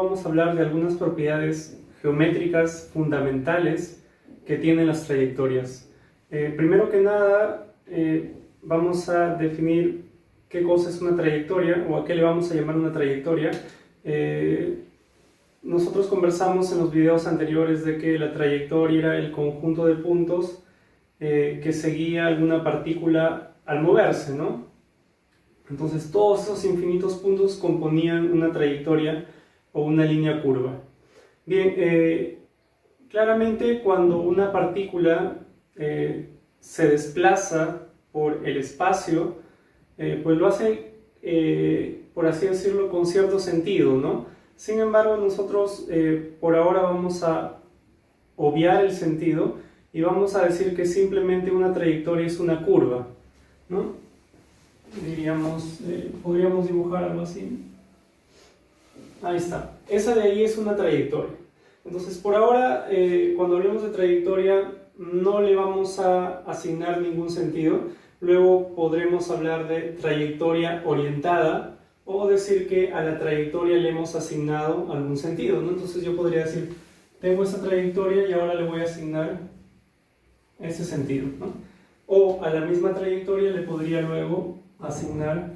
vamos a hablar de algunas propiedades geométricas fundamentales que tienen las trayectorias. Primero que nada, vamos a definir qué cosa es una trayectoria o a qué le vamos a llamar una trayectoria. Nosotros conversamos en los videos anteriores de que la trayectoria era el conjunto de puntos que seguía alguna partícula al moverse, ¿no? Entonces todos esos infinitos puntos componían una trayectoria o una línea curva. Bien, claramente cuando una partícula se desplaza por el espacio, pues lo hace, por así decirlo, con cierto sentido, ¿no? Sin embargo, nosotros por ahora vamos a obviar el sentido y vamos a decir que simplemente una trayectoria es una curva, ¿no? Diríamos, podríamos dibujar algo así. Ahí está. Esa de ahí es una trayectoria. Entonces, por ahora, cuando hablemos de trayectoria, no le vamos a asignar ningún sentido. Luego podremos hablar de trayectoria orientada o decir que a la trayectoria le hemos asignado algún sentido, ¿no? Entonces yo podría decir, tengo esta trayectoria y ahora le voy a asignar ese sentido, ¿no? O a la misma trayectoria le podría luego asignar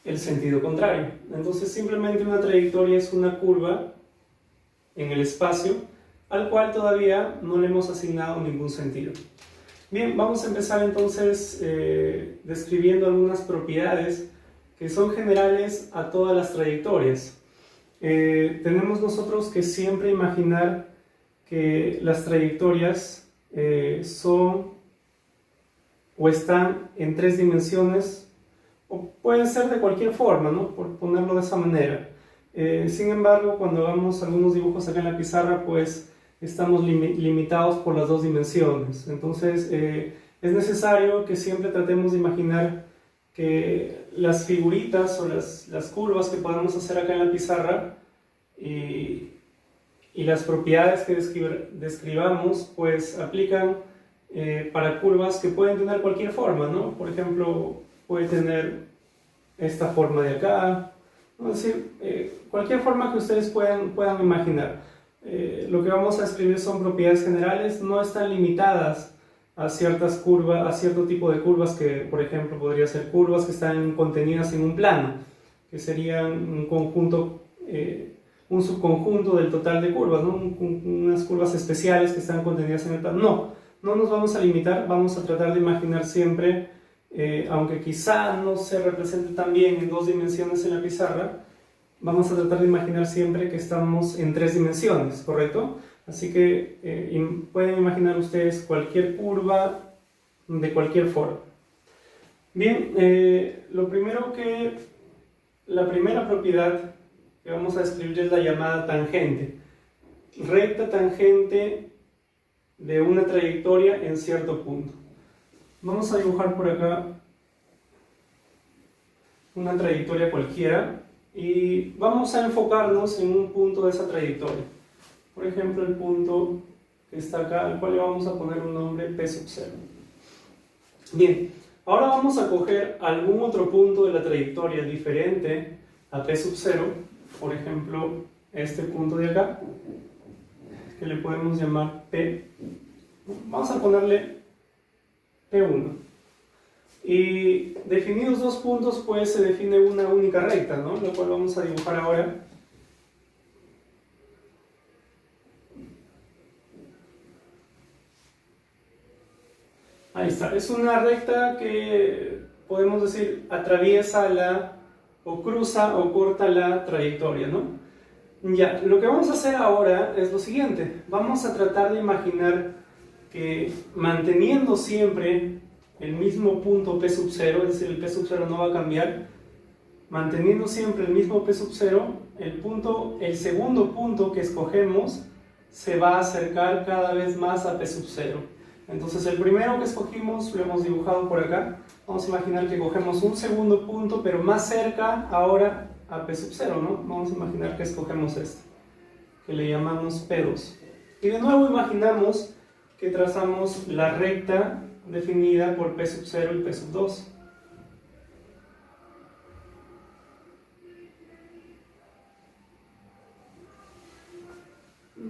el sentido contrario. Entonces simplemente una trayectoria es una curva en el espacio al cual todavía no le hemos asignado ningún sentido. Bien, vamos a empezar entonces describiendo algunas propiedades que son generales a todas las trayectorias. Tenemos nosotros que siempre imaginar que las trayectorias son o están en tres dimensiones, o pueden ser de cualquier forma, ¿no? Por ponerlo de esa manera. Sin embargo, cuando hagamos algunos dibujos acá en la pizarra, pues estamos limitados por las dos dimensiones. Entonces, es necesario que siempre tratemos de imaginar que las figuritas o las curvas que podemos hacer acá en la pizarra y las propiedades que describamos, pues aplican para curvas que pueden tener cualquier forma, ¿no? Por ejemplo, puede tener esta forma de acá, ¿no? Es decir, cualquier forma que ustedes puedan imaginar. Lo que vamos a escribir son propiedades generales, no están limitadas a ciertas curvas, a cierto tipo de curvas que, por ejemplo, podría ser curvas que están contenidas en un plano, que serían un conjunto, un subconjunto del total de curvas, ¿no? Unas curvas especiales que están contenidas en el plano. No nos vamos a limitar, vamos a tratar de imaginar siempre, aunque quizá no se represente tan bien en dos dimensiones en la pizarra, vamos a tratar de imaginar siempre que estamos en tres dimensiones, ¿correcto? Así que pueden imaginar ustedes cualquier curva de cualquier forma. Bien, la primera propiedad que vamos a describir es la llamada tangente. Recta tangente de una trayectoria en cierto punto. Vamos a dibujar por acá una trayectoria cualquiera y vamos a enfocarnos en un punto de esa trayectoria. Por ejemplo, el punto que está acá, al cual le vamos a poner un nombre P sub 0. Bien, ahora vamos a coger algún otro punto de la trayectoria diferente a P sub 0, por ejemplo, este punto de acá, que le podemos llamar P. Vamos a ponerle P1. Y definidos dos puntos, pues se define una única recta, ¿no? Lo cual vamos a dibujar ahora. Ahí está, es una recta que podemos decir atraviesa o cruza o corta la trayectoria, ¿no? Ya, lo que vamos a hacer ahora es lo siguiente. Vamos a tratar de imaginar que manteniendo siempre el mismo punto P sub 0, es decir, el P sub 0 no va a cambiar, manteniendo siempre el mismo P sub 0, el segundo punto que escogemos se va a acercar cada vez más a P sub 0. Entonces el primero que escogimos lo hemos dibujado por acá. Vamos a imaginar que cogemos un segundo punto, pero más cerca ahora a P sub 0, ¿no? Vamos a imaginar que escogemos este, que le llamamos P2. Y de nuevo imaginamos que trazamos la recta definida por P sub 0 y P sub 2.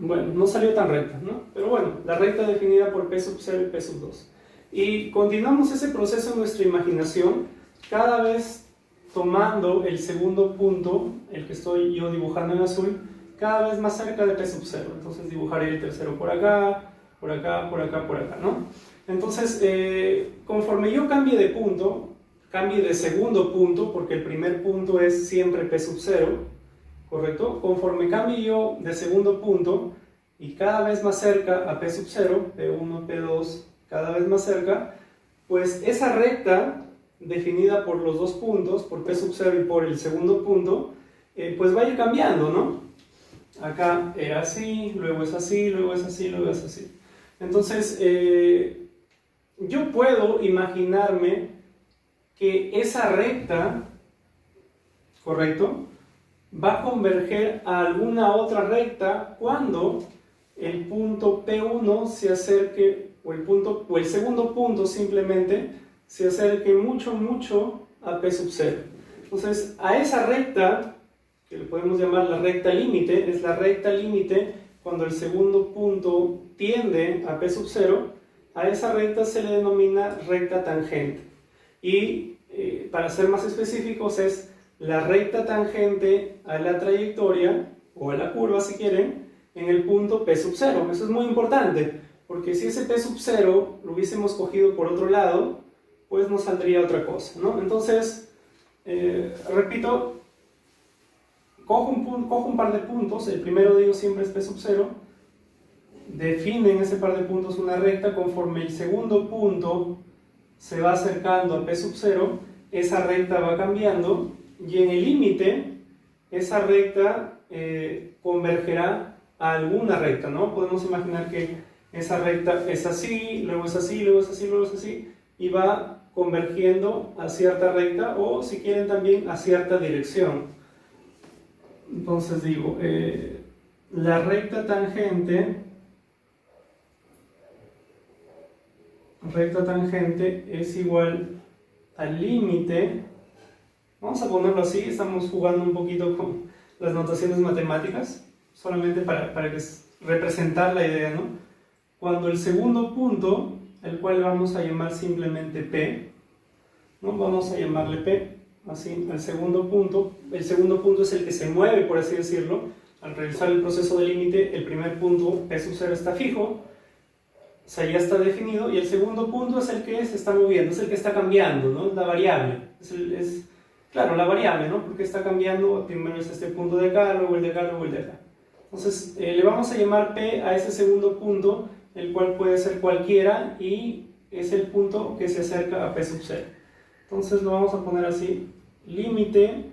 bueno, no salió tan recta, ¿no? Pero bueno, la recta definida por P sub 0 y P sub 2. Y continuamos ese proceso en nuestra imaginación, cada vez tomando el segundo punto, el que estoy yo dibujando en azul, cada vez más cerca de P sub 0. Entonces dibujaré el tercero por acá, por acá, por acá, por acá, ¿no? Entonces, conforme yo cambie de punto, cambie de segundo punto, porque el primer punto es siempre P sub 0, ¿correcto? Conforme cambie yo de segundo punto y cada vez más cerca a P sub 0, P1, P2, cada vez más cerca, pues esa recta definida por los dos puntos, por P sub 0 y por el segundo punto, pues va a ir cambiando, ¿no? Acá era así, luego es así, luego es así, luego es así. Entonces, yo puedo imaginarme que esa recta, ¿correcto?, va a converger a alguna otra recta cuando el punto P1 se acerque, o el segundo punto simplemente se acerque mucho, mucho a P sub 0. Entonces, a esa recta, que le podemos llamar la recta límite, es la recta límite cuando el segundo punto tiende a P sub 0, a esa recta se le denomina recta tangente. Y para ser más específicos es la recta tangente a la trayectoria, o a la curva si quieren, en el punto P sub 0. Eso es muy importante, porque si ese P sub 0 lo hubiésemos cogido por otro lado, pues nos saldría otra cosa, ¿no? Entonces, repito, cojo un par de puntos, el primero de ellos siempre es P sub 0, define en ese par de puntos una recta, conforme el segundo punto se va acercando a P sub 0, esa recta va cambiando, y en el límite, esa recta convergerá a alguna recta, ¿no? Podemos imaginar que esa recta es así, luego es así, luego es así, luego es así, y va convergiendo a cierta recta, o si quieren también a cierta dirección. Entonces digo, la recta tangente es igual al límite, vamos a ponerlo así, estamos jugando un poquito con las notaciones matemáticas, solamente para representar la idea, ¿no? Cuando el segundo punto, el cual vamos a llamar simplemente P, ¿no? Vamos a llamarle P, así, el segundo punto es el que se mueve, por así decirlo. Al realizar el proceso de límite, el primer punto, P sub 0, está fijo, o sea, ya está definido, y el segundo punto es el que se está moviendo, es el que está cambiando, ¿no? La variable, claro, la variable, ¿no? Porque está cambiando, primero es este punto de acá, luego el de acá, luego el de acá. Entonces, le vamos a llamar P a ese segundo punto, el cual puede ser cualquiera, y es el punto que se acerca a P sub 0. Entonces lo vamos a poner así, límite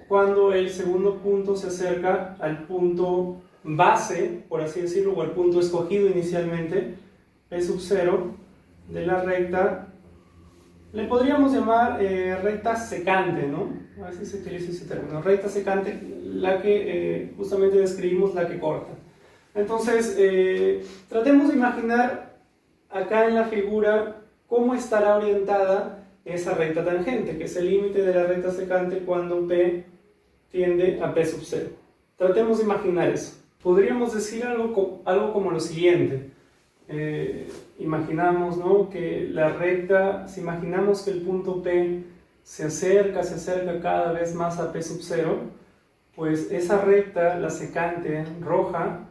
cuando el segundo punto se acerca al punto base, por así decirlo, o al punto escogido inicialmente, P sub 0, de la recta, le podríamos llamar recta secante, ¿no? A ver si se utiliza ese término, recta secante, la que justamente describimos, la que corta. Entonces, tratemos de imaginar acá en la figura cómo estará orientada esa recta tangente, que es el límite de la recta secante cuando P tiende a P sub 0. Tratemos de imaginar eso. Podríamos decir algo como lo siguiente. Imaginamos, ¿no?, que la recta, si imaginamos que el punto P se acerca cada vez más a P sub 0, pues esa recta, la secante roja,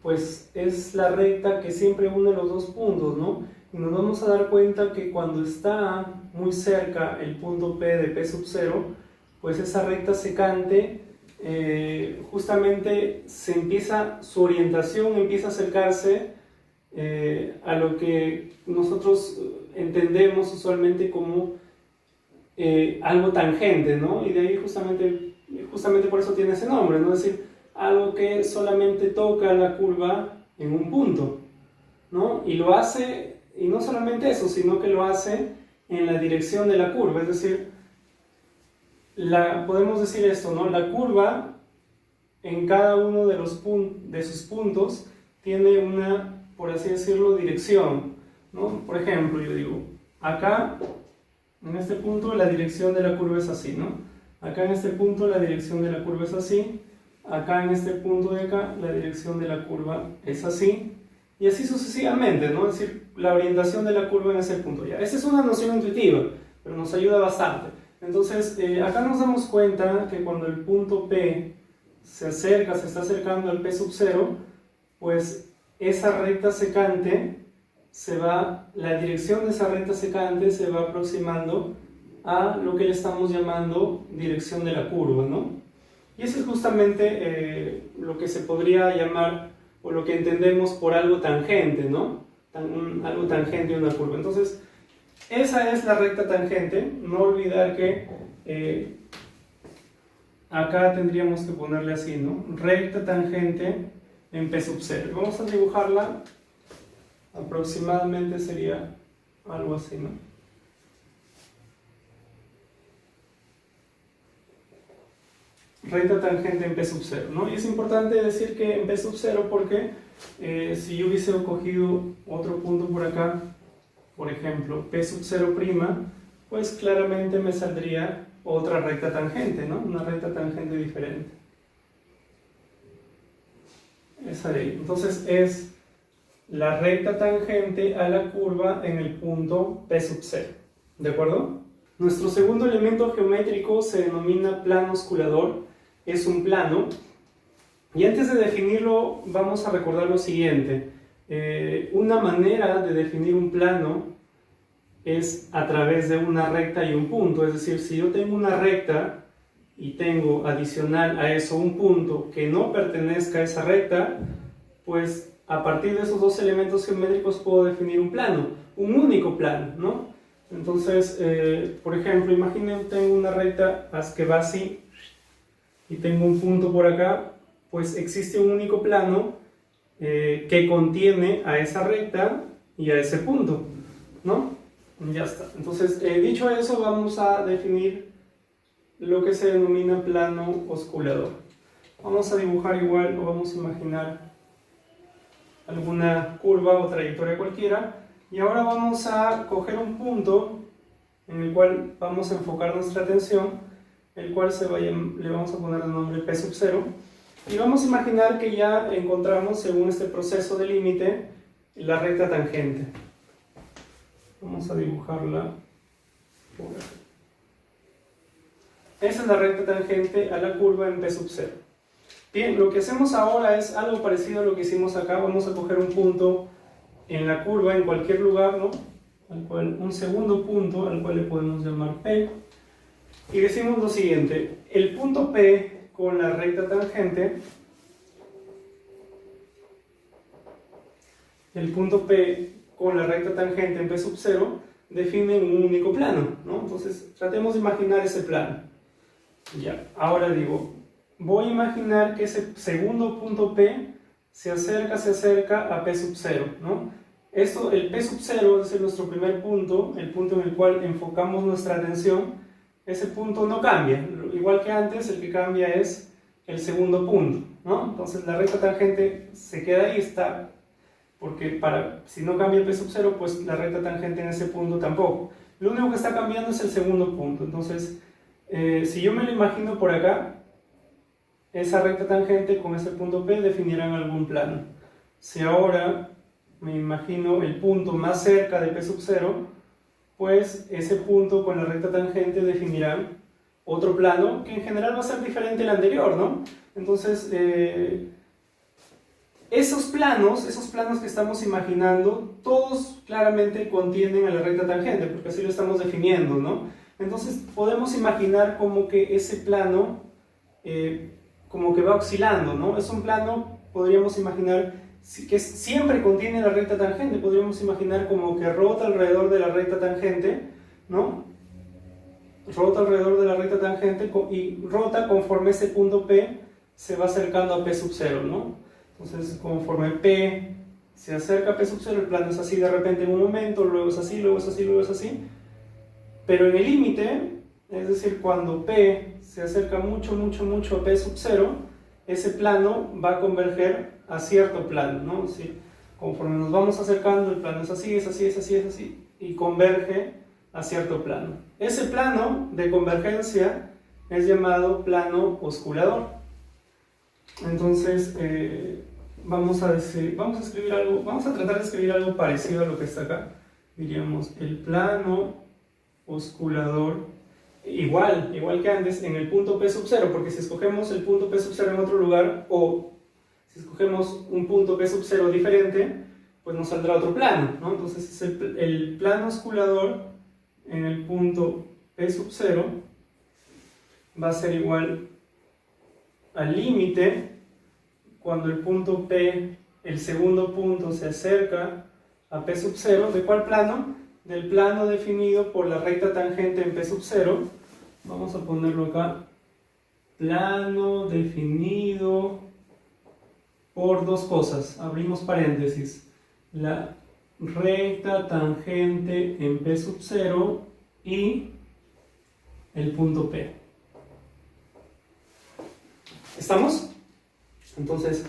pues es la recta que siempre une los dos puntos, ¿no? Y nos vamos a dar cuenta que cuando está muy cerca el punto P de P sub 0, pues esa recta secante justamente su orientación empieza a acercarse a lo que nosotros entendemos usualmente como algo tangente, ¿no? Y de ahí justamente por eso tiene ese nombre, ¿no? Es decir, algo que solamente toca la curva en un punto, ¿no? Y lo hace, y no solamente eso, sino que lo hace en la dirección de la curva, es decir, podemos decir esto, ¿no? La curva en cada uno de sus puntos tiene una, por así decirlo, dirección, ¿no? Por ejemplo, yo digo, acá, en este punto, la dirección de la curva es así, ¿no? Acá en este punto la dirección de la curva es así, acá en este punto de acá, la dirección de la curva es así, y así sucesivamente, ¿no? Es decir, la orientación de la curva en ese punto. Ya, esa es una noción intuitiva, pero nos ayuda bastante. Entonces, acá nos damos cuenta que cuando el punto P se está acercando al P sub 0, pues esa recta secante la dirección de esa recta secante se va aproximando a lo que le estamos llamando dirección de la curva, ¿no? Y eso es justamente lo que se podría llamar, o lo que entendemos por algo tangente, ¿no? Algo tangente a una curva. Entonces, esa es la recta tangente. No olvidar que acá tendríamos que ponerle así, ¿no? Recta tangente en P sub 0. Vamos a dibujarla. Aproximadamente sería algo así, ¿no? Recta tangente en P sub 0, ¿no? Y es importante decir que en P sub 0 porque si yo hubiese cogido otro punto por acá, por ejemplo, P sub 0', pues claramente me saldría otra recta tangente, ¿no? Una recta tangente diferente. Esa de ahí. Entonces es la recta tangente a la curva en el punto P sub 0. ¿De acuerdo? Nuestro segundo elemento geométrico se denomina plano osculador. Es un plano. Y antes de definirlo, vamos a recordar lo siguiente. Una manera de definir un plano es a través de una recta y un punto. Es decir, si yo tengo una recta y tengo adicional a eso un punto que no pertenezca a esa recta, pues a partir de esos dos elementos geométricos puedo definir un plano, un único plano, ¿no? Entonces, por ejemplo, imaginen que tengo una recta que va así y tengo un punto por acá, pues existe un único plano que contiene a esa recta y a ese punto, ¿no? Ya está. Entonces, dicho eso, vamos a definir lo que se denomina plano osculador. Vamos a dibujar igual, o vamos a imaginar alguna curva o trayectoria cualquiera, y ahora vamos a coger un punto en el cual vamos a enfocar nuestra atención, el cual le vamos a poner el nombre P sub 0, y vamos a imaginar que ya encontramos, según este proceso de límite, la recta tangente. Vamos a dibujarla por aquí. Esa es la recta tangente a la curva en P sub 0. Bien, lo que hacemos ahora es algo parecido a lo que hicimos acá. Vamos a coger un punto en la curva, en cualquier lugar, ¿no? Un segundo punto al cual le podemos llamar P. Y decimos lo siguiente: el punto P con la recta tangente, en P sub 0 definen un único plano, ¿no? Entonces tratemos de imaginar ese plano. Ya, ahora digo, voy a imaginar que ese segundo punto P se acerca a P sub 0, ¿no? El P sub 0 es nuestro primer punto, el punto en el cual enfocamos nuestra atención. Ese punto no cambia, igual que antes, el que cambia es el segundo punto, ¿no? Entonces la recta tangente se queda ahí, está, porque si no cambia el P sub 0, pues la recta tangente en ese punto tampoco. Lo único que está cambiando es el segundo punto. Entonces, si yo me lo imagino por acá, esa recta tangente con ese punto P definirán algún plano. Si ahora me imagino el punto más cerca de P sub 0, pues ese punto con la recta tangente definirán otro plano que en general va a ser diferente al anterior, ¿no? Entonces, esos planos que estamos imaginando, todos claramente contienen a la recta tangente, porque así lo estamos definiendo, ¿no? Entonces podemos imaginar como que ese plano como que va oscilando, ¿no? Es un plano, podríamos imaginar, que siempre contiene la recta tangente. Podríamos imaginar como que rota alrededor de la recta tangente, ¿no? Rota alrededor de la recta tangente y rota conforme ese punto P se va acercando a P sub 0, ¿no? Entonces, conforme P se acerca a P sub 0, el plano es así de repente en un momento, luego es así, luego es así, luego es así. Pero en el límite, es decir, cuando P se acerca mucho, mucho, mucho a P sub 0, ese plano va a converger a cierto plano, ¿no? ¿Sí? Conforme nos vamos acercando, el plano es así, es así, es así, es así, y converge a cierto plano. Ese plano de convergencia es llamado plano osculador. Entonces, vamos a escribir algo, vamos a tratar de escribir algo parecido a lo que está acá. Diríamos el plano osculador, igual que antes, en el punto P sub 0, porque si escogemos el punto P sub 0 en otro lugar, o si escogemos un punto P sub 0 diferente, pues nos saldrá otro plano, ¿no? Entonces es el plano osculador en el punto P sub 0 va a ser igual al límite cuando el punto P, el segundo punto, se acerca a P sub 0. ¿De cuál plano? Del plano definido por la recta tangente en P sub 0. Vamos a ponerlo acá. Plano definido por dos cosas. Abrimos paréntesis. La recta tangente en P sub 0 y el punto P. ¿Estamos? Entonces,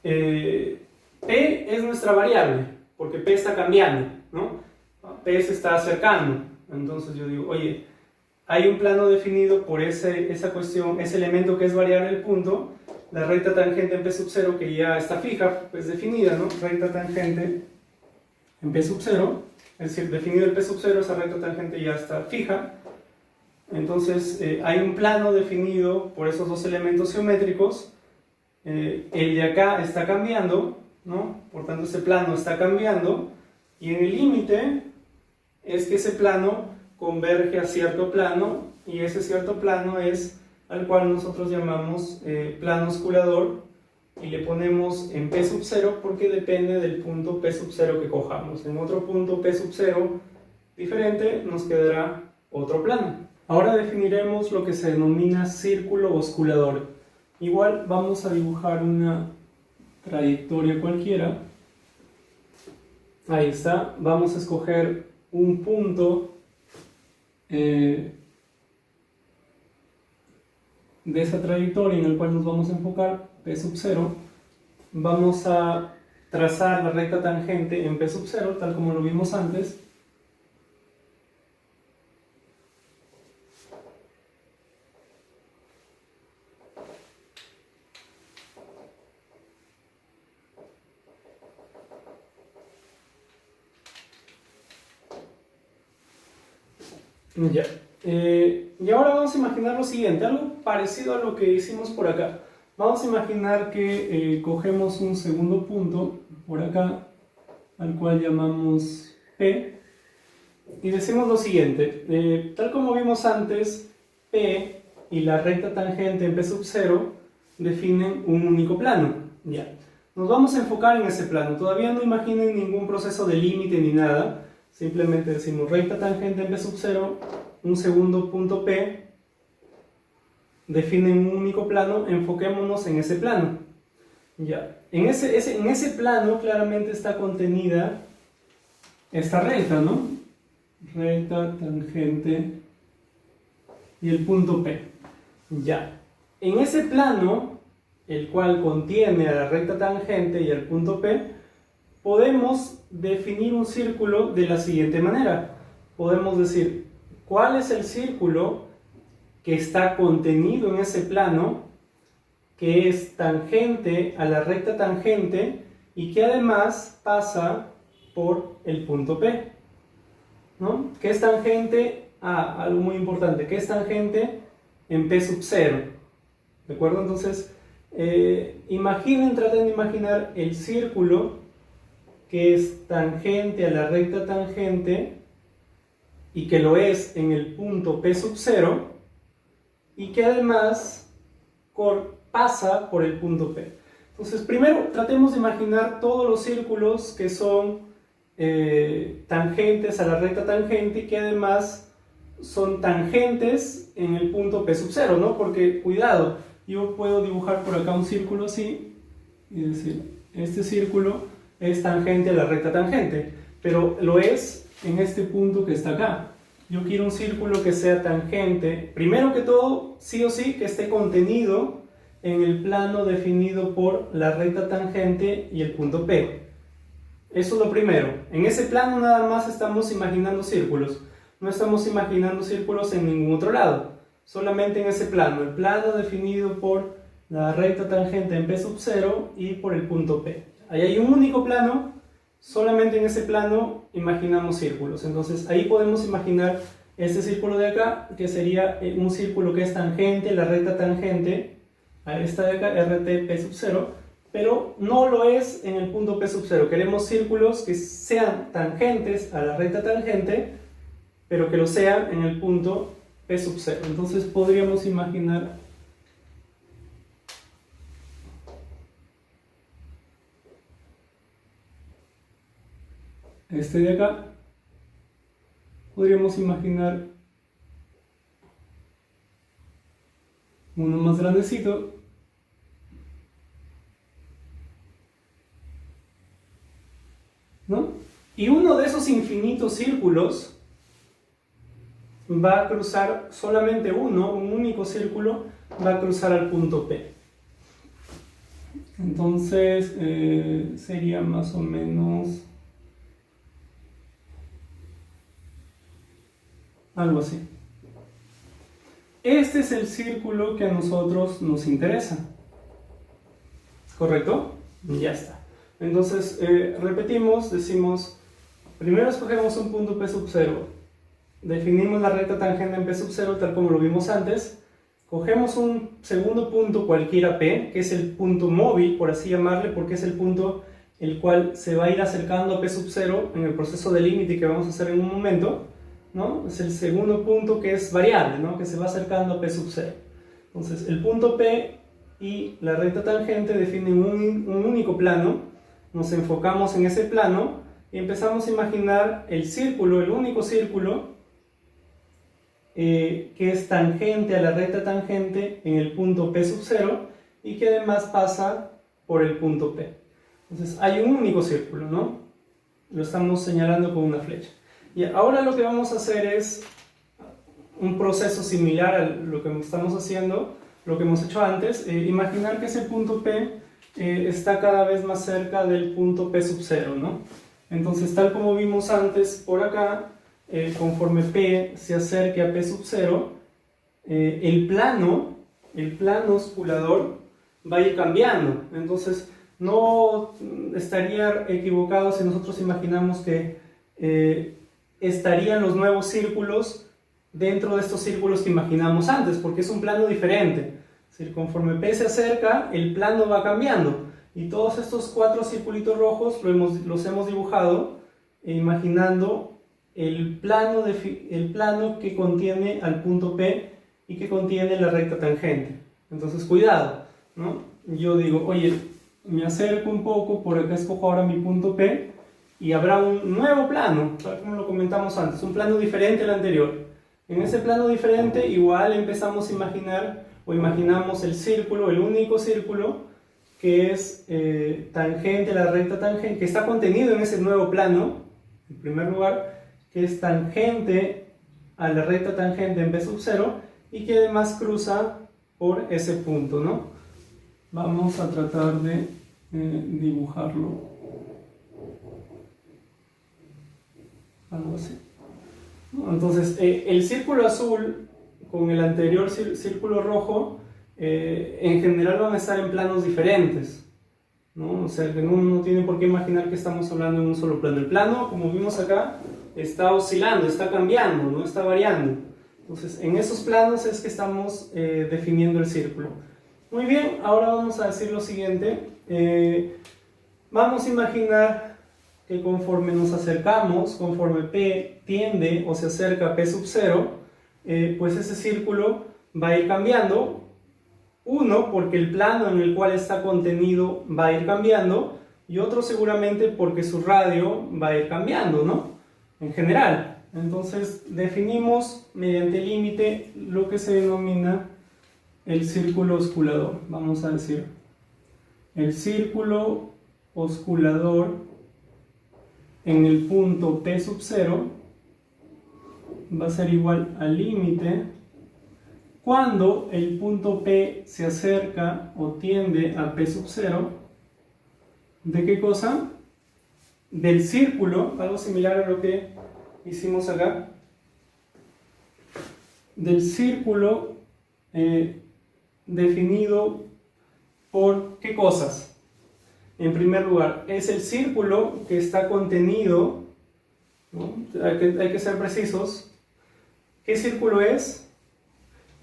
P es nuestra variable, porque P está cambiando, ¿no? P se está acercando. Entonces yo digo, oye, hay un plano definido por esa cuestión, ese elemento que es variable, el punto, la recta tangente en P sub 0, que ya está fija, pues definida, ¿no? Recta tangente en P sub 0, es decir, definido el P sub 0, esa recta tangente ya está fija. Entonces, hay un plano definido por esos dos elementos geométricos. El de acá está cambiando, ¿no? Por tanto, ese plano está cambiando. Y en el límite es que ese plano converge a cierto plano. Y ese cierto plano es al cual nosotros llamamos plano osculador. Y le ponemos en P sub 0 porque depende del punto P sub 0 que cojamos. En otro punto P sub 0 diferente nos quedará otro plano. Ahora definiremos lo que se denomina círculo osculador. Igual vamos a dibujar una trayectoria cualquiera. Ahí está. Vamos a escoger un punto de esa trayectoria en el cual nos vamos a enfocar, P sub 0. Vamos a trazar la recta tangente en P sub 0, tal como lo vimos antes. Ya. Y ahora vamos a imaginar lo siguiente, algo parecido a lo que hicimos por acá. Vamos a imaginar que cogemos un segundo punto por acá, al cual llamamos P, y decimos lo siguiente, tal como vimos antes, P y la recta tangente en P sub 0 definen un único plano. Ya. Nos vamos a enfocar en ese plano, todavía no imaginen ningún proceso de límite ni nada. Simplemente decimos recta tangente en P sub 0, un segundo punto P, define un único plano, enfoquémonos en ese plano. Ya. En ese plano claramente está contenida esta recta, ¿no? Recta tangente y el punto P. Ya. En ese plano, el cual contiene a la recta tangente y al punto P, podemos definir un círculo de la siguiente manera. Podemos decir, ¿cuál es el círculo que está contenido en ese plano, que es tangente a la recta tangente y que además pasa por el punto P? ¿No? ¿Qué es tangente? Algo muy importante, ¿qué es tangente en P sub 0? ¿De acuerdo? Entonces, traten de imaginar el círculo que es tangente a la recta tangente y que lo es en el punto P sub 0 y que además pasa por el punto P. Entonces, primero tratemos de imaginar todos los círculos que son tangentes a la recta tangente y que además son tangentes en el punto P sub 0, ¿no? Porque, cuidado, yo puedo dibujar por acá un círculo así y decir, este círculo es tangente a la recta tangente, pero lo es en este punto que está acá. Yo quiero un círculo que sea tangente, primero que todo, sí o sí, que esté contenido en el plano definido por la recta tangente y el punto P. Eso es lo primero. En ese plano nada más estamos imaginando círculos. No estamos imaginando círculos en ningún otro lado. Solamente en ese plano. El plano definido por la recta tangente en P sub 0 y por el punto P. Ahí hay un único plano, solamente en ese plano imaginamos círculos. Entonces ahí podemos imaginar este círculo de acá, que sería un círculo que es tangente, la recta tangente a esta de acá, RT P sub 0, pero no lo es en el punto P sub 0. Queremos círculos que sean tangentes a la recta tangente, pero que lo sean en el punto P sub 0. Entonces podríamos imaginar este de acá. Podríamos imaginar uno más grandecito, ¿no? Y uno de esos infinitos círculos va a cruzar, solamente uno, un único círculo, va a cruzar al punto P. Entonces sería más o menos algo así. Este es el círculo que a nosotros nos interesa. ¿Correcto? Ya está. Entonces, repetimos, decimos, primero escogemos un punto P sub 0, definimos la recta tangente en P sub 0 tal como lo vimos antes, cogemos un segundo punto cualquiera P, que es el punto móvil, por así llamarle, porque es el punto el cual se va a ir acercando a P sub 0 en el proceso de límite que vamos a hacer en un momento, ¿no? Es el segundo punto que es variable, ¿no? Que se va acercando a P sub 0. Entonces, el punto P y la recta tangente definen un único plano, nos enfocamos en ese plano y empezamos a imaginar el círculo, el único círculo que es tangente a la recta tangente en el punto P sub 0 y que además pasa por el punto P. Entonces hay un único círculo, ¿no? Lo estamos señalando con una flecha. Y ahora lo que vamos a hacer es un proceso similar a lo que estamos haciendo, lo que hemos hecho antes, imaginar que ese punto P está cada vez más cerca del punto P sub 0, ¿no? Entonces, tal como vimos antes por acá, conforme P se acerque a P sub 0, el plano osculador va a ir cambiando. Entonces, no estaría equivocado si nosotros imaginamos que estarían los nuevos círculos dentro de estos círculos que imaginamos antes, porque es un plano diferente. Es decir, conforme P se acerca, el plano va cambiando. Y todos estos cuatro circulitos rojos los hemos dibujado imaginando el plano que contiene al punto P y que contiene la recta tangente. Entonces, cuidado, ¿no? Yo digo, oye, me acerco un poco, por acá escojo ahora mi punto P y habrá un nuevo plano, tal como lo comentamos antes, un plano diferente al anterior. En ese plano diferente igual empezamos a imaginar o imaginamos el círculo, el único círculo que es tangente a la recta tangente, que está contenido en ese nuevo plano, en primer lugar, que es tangente a la recta tangente en P sub 0 y que además cruza por ese punto, ¿no? Vamos a tratar de dibujarlo. Algo así. Entonces, el círculo azul con el anterior círculo rojo en general van a estar en planos diferentes, ¿no? O sea, que no tiene por qué imaginar que estamos hablando en un solo plano. El plano, como vimos acá, está oscilando, está cambiando, ¿no? Está variando. Entonces, en esos planos es que estamos definiendo el círculo. Muy bien, ahora vamos a decir lo siguiente. Vamos a imaginar que conforme nos acercamos, conforme P tiende o se acerca a P sub 0, pues ese círculo va a ir cambiando. Uno, porque el plano en el cual está contenido va a ir cambiando, y otro seguramente porque su radio va a ir cambiando, ¿no? En general. Entonces definimos mediante límite lo que se denomina el círculo osculador. Vamos a decir, el círculo osculador en el punto P sub 0 va a ser igual al límite cuando el punto P se acerca o tiende a P sub 0, ¿de qué cosa? Del círculo, algo similar a lo que hicimos acá, del círculo definido por ¿qué cosas? En primer lugar, es el círculo que está contenido, ¿no? Hay que ser precisos. ¿Qué círculo es?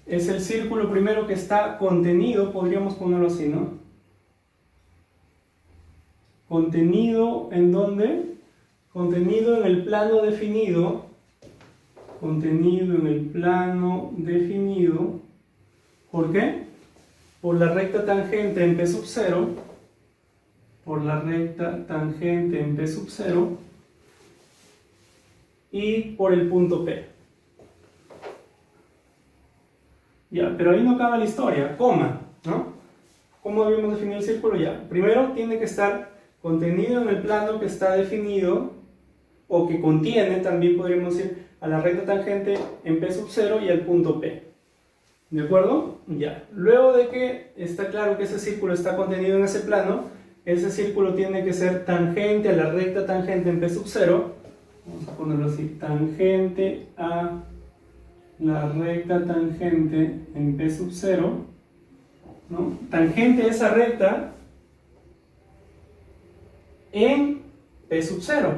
Es el círculo primero que está contenido, podríamos ponerlo así, ¿no? Contenido ¿en dónde? Contenido en el plano definido. Contenido en el plano definido. ¿Por qué? Por la recta tangente en P sub 0. Por la recta tangente en P sub 0. Y por el punto P. Ya, pero ahí no acaba la historia, coma, ¿no? ¿Cómo debemos definir el círculo? Ya, primero tiene que estar contenido en el plano que está definido, o que contiene, también podríamos decir, a la recta tangente en P sub 0 y al punto P. ¿De acuerdo? Ya. Luego de que está claro que ese círculo está contenido en ese plano, ese círculo tiene que ser tangente a la recta tangente en P sub 0. Vamos a ponerlo así, tangente a la recta tangente en P sub 0, ¿no? Tangente a esa recta en P sub 0.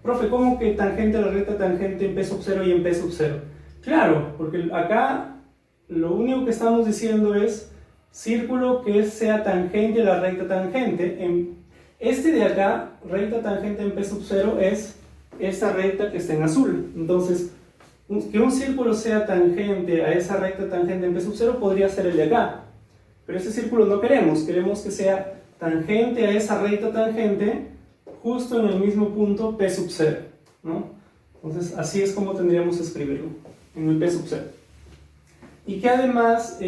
Profe, ¿cómo que tangente a la recta tangente en P sub 0 y en P sub 0? Claro, porque acá lo único que estamos diciendo es círculo que sea tangente a la recta tangente. Este de acá, recta tangente en P sub 0, es esta recta que está en azul. Entonces, que un círculo sea tangente a esa recta tangente en P sub 0 podría ser el de acá. Pero ese círculo no queremos que sea tangente a esa recta tangente justo en el mismo punto P sub 0, ¿no? Entonces, así es como tendríamos que escribirlo, en el P sub 0. Y que además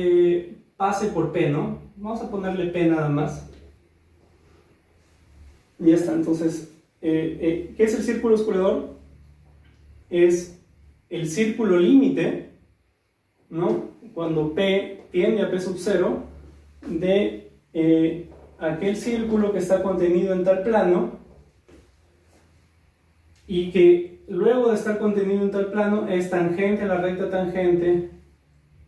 pase por P, ¿no? Vamos a ponerle P nada más. Y ya está. Entonces, ¿qué es el círculo oscurador? Es el círculo límite, ¿no? Cuando P tiende a P sub 0 de aquel círculo que está contenido en tal plano, y que luego de estar contenido en tal plano es tangente a la recta tangente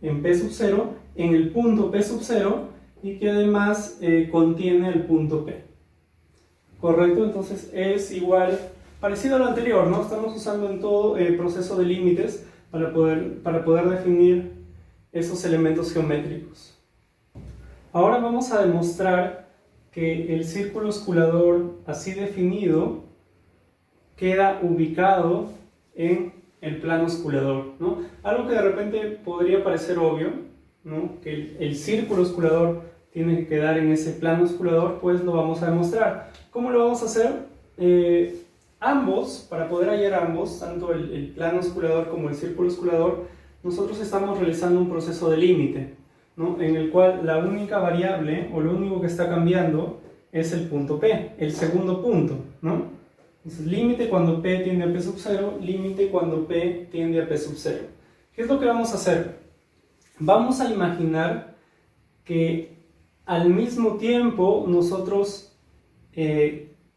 en P sub 0 en el punto P sub 0, y que además contiene el punto P. ¿Correcto? Entonces es igual, parecido a lo anterior, ¿no? Estamos usando en todo el proceso de límites para poder definir esos elementos geométricos. Ahora vamos a demostrar que el círculo osculador así definido queda ubicado en el plano osculador, ¿no? Algo que de repente podría parecer obvio, ¿no? Que el círculo osculador tiene que quedar en ese plano osculador, pues lo vamos a demostrar. ¿Cómo lo vamos a hacer? Ambos, para poder hallar ambos, tanto el plano osculador como el círculo osculador, nosotros estamos realizando un proceso de límite, ¿no? En el cual la única variable, o lo único que está cambiando, es el punto P, el segundo punto, ¿no? Entonces, límite cuando P tiende a P sub 0, límite cuando P tiende a P sub 0. ¿Qué es lo que vamos a hacer? Vamos a imaginar que al mismo tiempo nosotros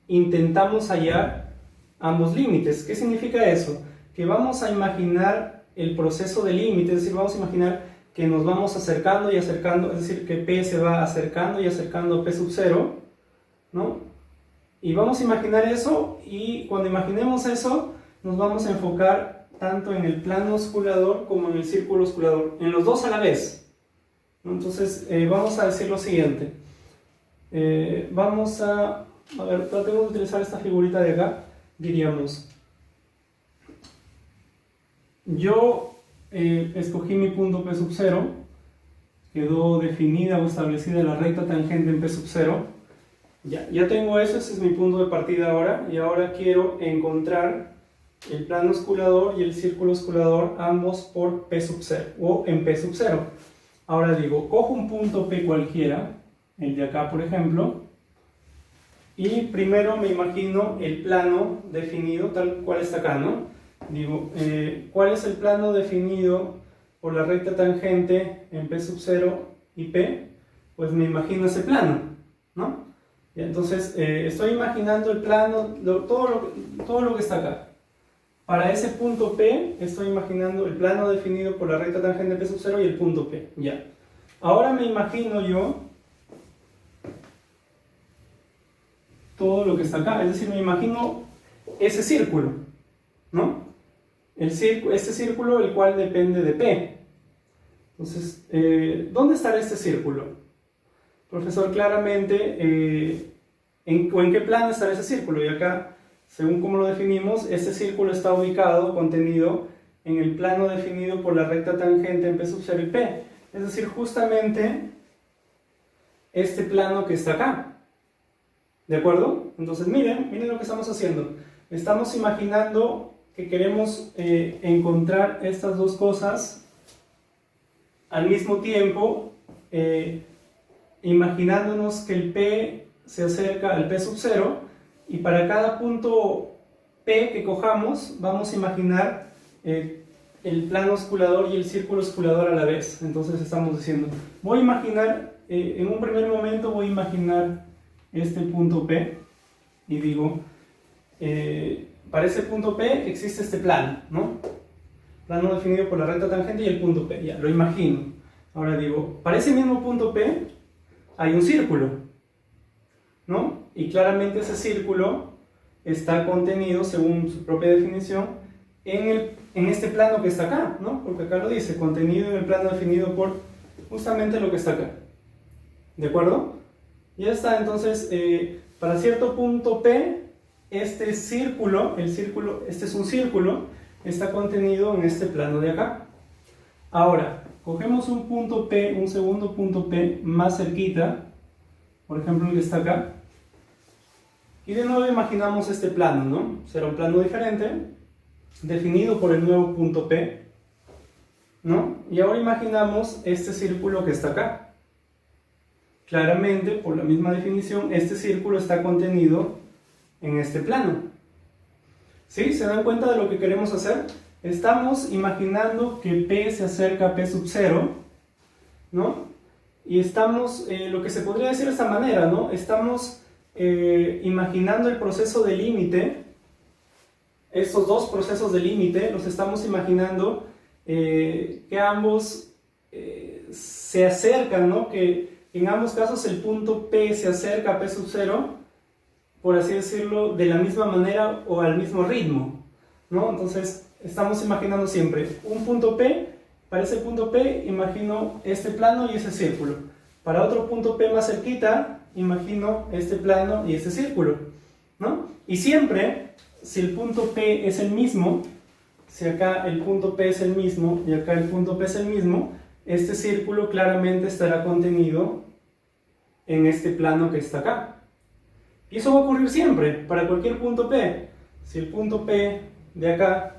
intentamos hallar ambos límites. ¿Qué significa eso? Que vamos a imaginar el proceso de límite, es decir, vamos a imaginar que nos vamos acercando y acercando, es decir, que P se va acercando y acercando a P sub 0, ¿no? Y vamos a imaginar eso, y cuando imaginemos eso, nos vamos a enfocar tanto en el plano osculador como en el círculo osculador, en los dos a la vez. Entonces, vamos a decir lo siguiente. Vamos a ver, tratemos de utilizar esta figurita de acá. Diríamos, yo escogí mi punto P sub 0, quedó definida o establecida la recta tangente en P sub 0. Ya tengo eso, ese es mi punto de partida ahora, y ahora quiero encontrar el plano osculador y el círculo osculador, ambos por P sub 0, o en P sub 0. Ahora digo, cojo un punto P cualquiera, el de acá por ejemplo, y primero me imagino el plano definido tal cual está acá, ¿no? Digo, ¿cuál es el plano definido por la recta tangente en P sub 0 y P? Pues me imagino ese plano, ¿no? Y entonces estoy imaginando el plano, todo lo que está acá. Para ese punto P estoy imaginando el plano definido por la recta tangente P sub 0 y el punto P. Ya. Ahora me imagino yo todo lo que está acá. Es decir, me imagino ese círculo, ¿no? Este círculo el cual depende de P. Entonces, ¿dónde estará este círculo? Profesor, claramente, ¿en qué plano estará ese círculo? Y acá, según como lo definimos, este círculo está ubicado, contenido, en el plano definido por la recta tangente en P sub 0 y P. Es decir, justamente este plano que está acá. ¿De acuerdo? Entonces, miren lo que estamos haciendo. Estamos imaginando que queremos encontrar estas dos cosas al mismo tiempo, imaginándonos que el P se acerca al P sub 0 y para cada punto P que cojamos vamos a imaginar el plano osculador y el círculo osculador a la vez. Entonces estamos diciendo, voy a imaginar, en un primer momento voy a imaginar este punto P y digo, para ese punto P existe este plano, ¿no? Plano definido por la recta tangente y el punto P, ya, lo imagino. Ahora digo, para ese mismo punto P hay un círculo, ¿no? Y claramente ese círculo está contenido, según su propia definición, en este plano que está acá, ¿no? Porque acá lo dice, contenido en el plano definido por justamente lo que está acá. ¿De acuerdo? Ya está, entonces, para cierto punto P, este círculo, este es un círculo, está contenido en este plano de acá. Ahora, cogemos un punto P, un segundo punto P más cerquita, por ejemplo el que está acá, y de nuevo imaginamos este plano, ¿no? Será un plano diferente, definido por el nuevo punto P, ¿no? Y ahora imaginamos este círculo que está acá. Claramente, por la misma definición, este círculo está contenido en este plano. ¿Sí? ¿Se dan cuenta de lo que queremos hacer? Estamos imaginando que P se acerca a P sub 0, ¿no? Y estamos, lo que se podría decir de esta manera, ¿no? Estamos imaginando el proceso de límite, estos dos procesos de límite, los estamos imaginando que ambos se acercan, ¿no? Que en ambos casos el punto P se acerca a P sub 0, por así decirlo, de la misma manera o al mismo ritmo, ¿no? Entonces, estamos imaginando siempre un punto P, para ese punto P imagino este plano y ese círculo. Para otro punto P más cerquita, imagino este plano y este círculo, ¿no? Y siempre, si el punto P es el mismo, si acá el punto P es el mismo y acá el punto P es el mismo, este círculo claramente estará contenido en este plano que está acá. Y eso va a ocurrir siempre, para cualquier punto P. Si el punto P de acá,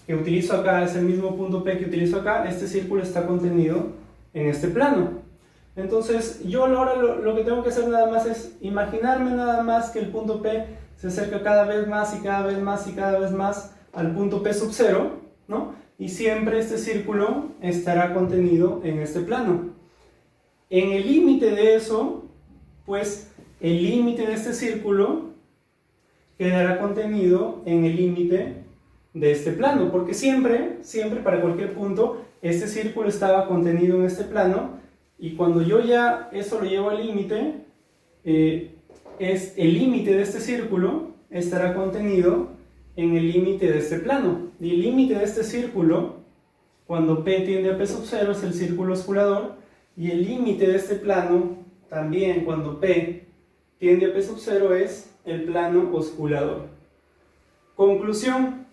que utilizo acá, es el mismo punto P que utilizo acá, este círculo está contenido en este plano. Entonces, yo ahora lo que tengo que hacer nada más es imaginarme nada más que el punto P se acerca cada vez más y cada vez más y cada vez más al punto P sub 0, ¿no? Y siempre este círculo estará contenido en este plano. En el límite de eso, pues el límite de este círculo quedará contenido en el límite de este plano, porque siempre para cualquier punto, este círculo estaba contenido en este plano, y cuando yo ya eso lo llevo al límite, el límite de este círculo estará contenido en el límite de este plano. Y el límite de este círculo, cuando P tiende a P sub 0, es el círculo osculador, y el límite de este plano, también cuando P tiende a P sub 0, es el plano osculador. Conclusión,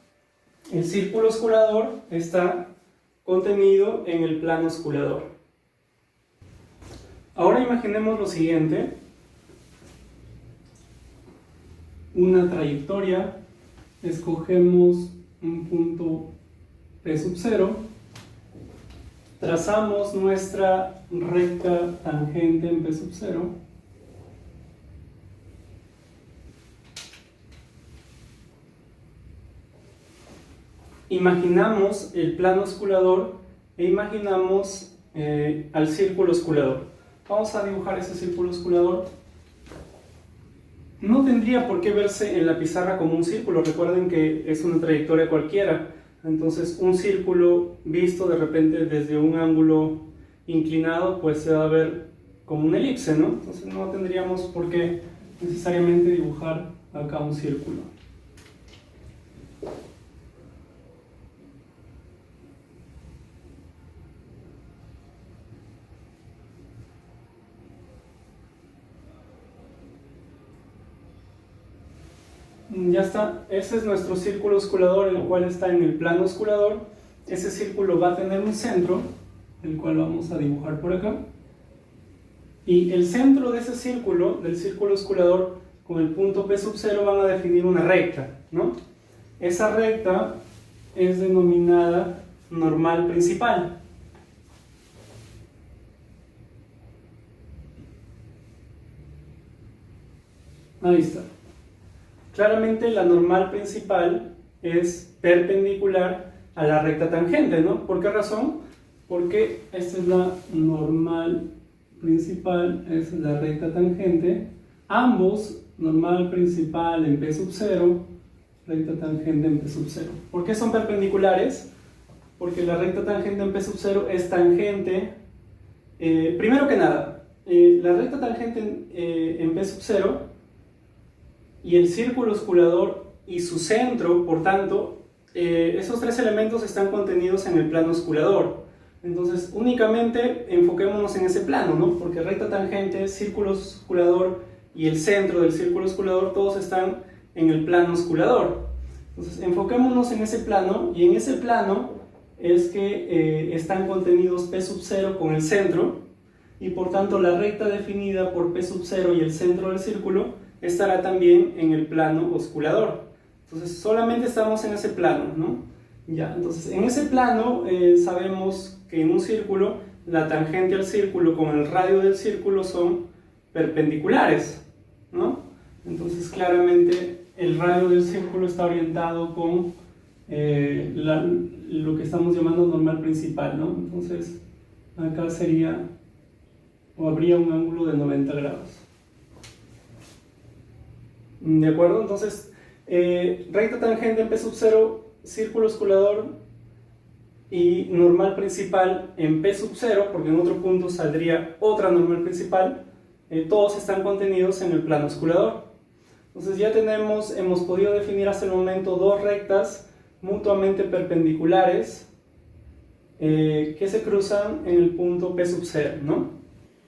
el círculo osculador está contenido en el plano osculador. Ahora imaginemos lo siguiente: una trayectoria, escogemos un punto P sub 0, trazamos nuestra recta tangente en P sub 0, imaginamos el plano osculador e imaginamos al círculo osculador. Vamos a dibujar ese círculo osculador. No tendría por qué verse en la pizarra como un círculo, recuerden que es una trayectoria cualquiera. Entonces un círculo visto de repente desde un ángulo inclinado pues se va a ver como una elipse, ¿no? Entonces no tendríamos por qué necesariamente dibujar acá un círculo. Ya está, ese es nuestro círculo osculador, el cual está en el plano osculador. Ese círculo va a tener un centro, el cual vamos a dibujar por acá. Y el centro de ese círculo, del círculo osculador, con el punto P sub 0 van a definir una recta, ¿no? Esa recta es denominada normal principal. Ahí está. Claramente la normal principal es perpendicular a la recta tangente, ¿no? ¿Por qué razón? Porque esta es la normal principal, es la recta tangente. Ambos, normal principal en P sub 0, recta tangente en P sub 0. ¿Por qué son perpendiculares? Porque la recta tangente en P sub 0 es tangente. Primero que nada, la recta tangente en P sub 0 y el círculo osculador y su centro, por tanto, esos tres elementos están contenidos en el plano osculador. Entonces, únicamente enfoquémonos en ese plano, ¿no? Porque recta tangente, círculo osculador y el centro del círculo osculador, todos están en el plano osculador. Entonces, enfoquémonos en ese plano, y en ese plano es que están contenidos P sub 0 con el centro, y por tanto la recta definida por P sub 0 y el centro del círculo estará también en el plano osculador. Entonces solamente estamos en ese plano, ¿no? Ya, entonces en ese plano sabemos que en un círculo la tangente al círculo con el radio del círculo son perpendiculares, ¿no? Entonces claramente el radio del círculo está orientado con lo que estamos llamando normal principal, ¿no? Entonces acá sería, o habría un ángulo de 90 grados. ¿De acuerdo? Entonces, recta tangente en P sub 0, círculo osculador y normal principal en P sub 0, porque en otro punto saldría otra normal principal, todos están contenidos en el plano osculador. Entonces ya hemos podido definir hasta el momento dos rectas mutuamente perpendiculares que se cruzan en el punto P sub 0, ¿no?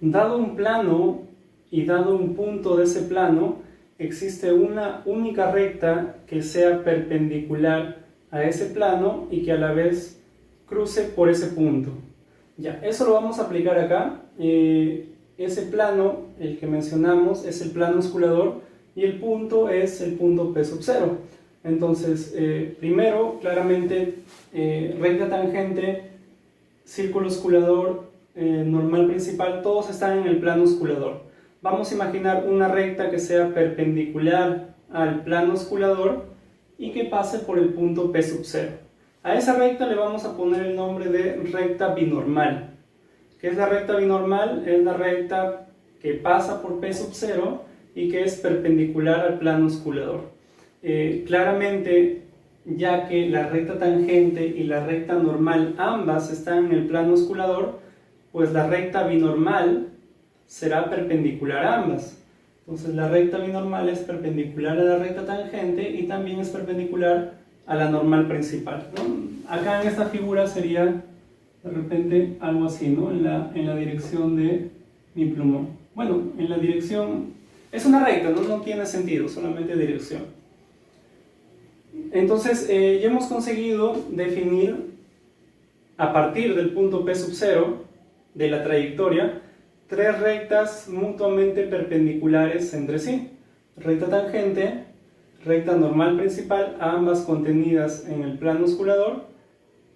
Dado un plano y dado un punto de ese plano, existe una única recta que sea perpendicular a ese plano y que a la vez cruce por ese punto. Ya, eso lo vamos a aplicar acá. Ese plano, el que mencionamos, es el plano osculador y el punto es el punto P sub 0. Entonces, primero, claramente, recta tangente, círculo osculador, normal principal, todos están en el plano osculador. Vamos a imaginar una recta que sea perpendicular al plano osculador y que pase por el punto P sub 0. A esa recta le vamos a poner el nombre de recta binormal. ¿Qué es la recta binormal? Es la recta que pasa por P sub 0 y que es perpendicular al plano osculador. Claramente, ya que la recta tangente y la recta normal ambas están en el plano osculador, pues la recta binormal será perpendicular a ambas. Entonces la recta binormal es perpendicular a la recta tangente y también es perpendicular a la normal principal, ¿no? Acá en esta figura sería de repente algo así, ¿no? En la dirección de mi plumón. Bueno, en la dirección... es una recta, ¿no? No tiene sentido, solamente dirección. Entonces ya hemos conseguido definir a partir del punto P sub 0 de la trayectoria tres rectas mutuamente perpendiculares entre sí. Recta tangente, recta normal principal, ambas contenidas en el plano osculador,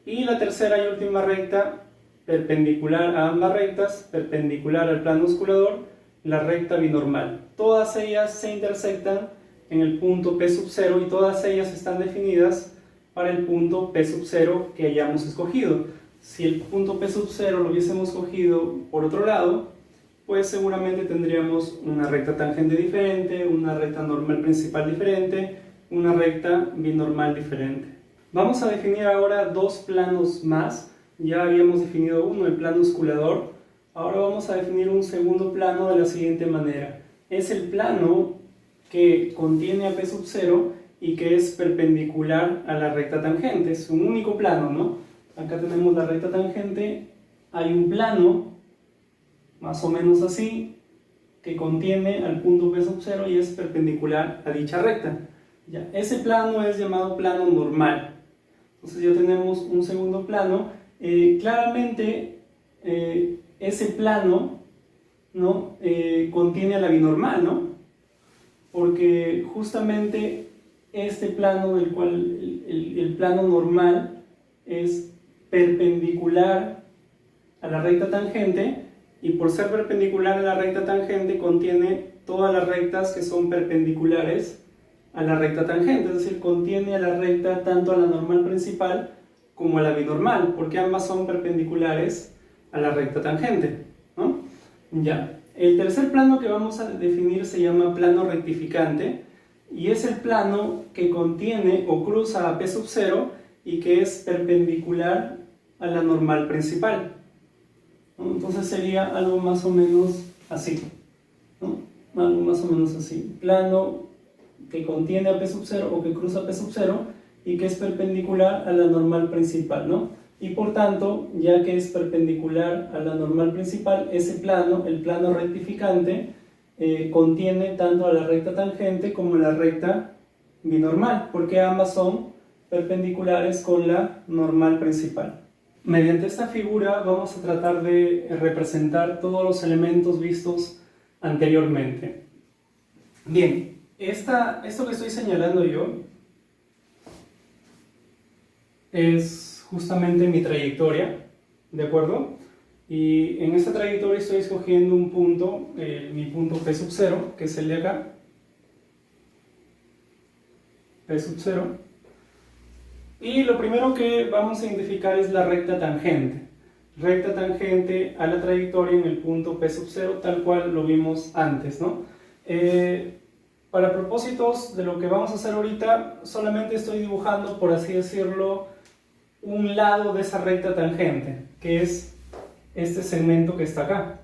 y la tercera y última recta perpendicular a ambas rectas, perpendicular al plano osculador, la recta binormal. Todas ellas se intersectan en el punto P sub 0 y todas ellas están definidas para el punto P sub 0 que hayamos escogido. Si el punto P sub 0 lo hubiésemos cogido por otro lado, pues seguramente tendríamos una recta tangente diferente, una recta normal principal diferente, una recta binormal diferente. Vamos a definir ahora dos planos más. Ya habíamos definido uno, el plano osculador. Ahora vamos a definir un segundo plano de la siguiente manera. Es el plano que contiene a P sub 0 y que es perpendicular a la recta tangente. Es un único plano, ¿no? Acá tenemos la recta tangente, hay un plano, más o menos así, que contiene al punto P sub 0 y es perpendicular a dicha recta. Ya, ese plano es llamado plano normal. Entonces ya tenemos un segundo plano. Claramente ese plano, ¿no? Contiene a la binormal, ¿no? Porque justamente este plano, del cual el plano normal es perpendicular a la recta tangente, y por ser perpendicular a la recta tangente contiene todas las rectas que son perpendiculares a la recta tangente, es decir, contiene a la recta tanto a la normal principal como a la binormal, porque ambas son perpendiculares a la recta tangente, ¿no? Ya. El tercer plano que vamos a definir se llama plano rectificante, y es el plano que contiene o cruza a P sub 0 y que es perpendicular a la normal principal, ¿no? Entonces sería algo más o menos así, ¿no? Algo más o menos así. Plano que contiene a P sub 0 o que cruza P sub 0 y que es perpendicular a la normal principal, ¿no? Y por tanto, ya que es perpendicular a la normal principal, ese plano, el plano rectificante, contiene tanto a la recta tangente como a la recta binormal, porque ambas son perpendiculares con la normal principal. Mediante esta figura vamos a tratar de representar todos los elementos vistos anteriormente. Bien, esto que estoy señalando yo es justamente mi trayectoria, ¿de acuerdo? Y en esta trayectoria estoy escogiendo un punto, mi punto P sub 0, que es el de acá, P sub 0. Y lo primero que vamos a identificar es la recta tangente. Recta tangente a la trayectoria en el punto P sub 0, tal cual lo vimos antes, ¿no? Para propósitos de lo que vamos a hacer ahorita, solamente estoy dibujando, por así decirlo, un lado de esa recta tangente, que es este segmento que está acá.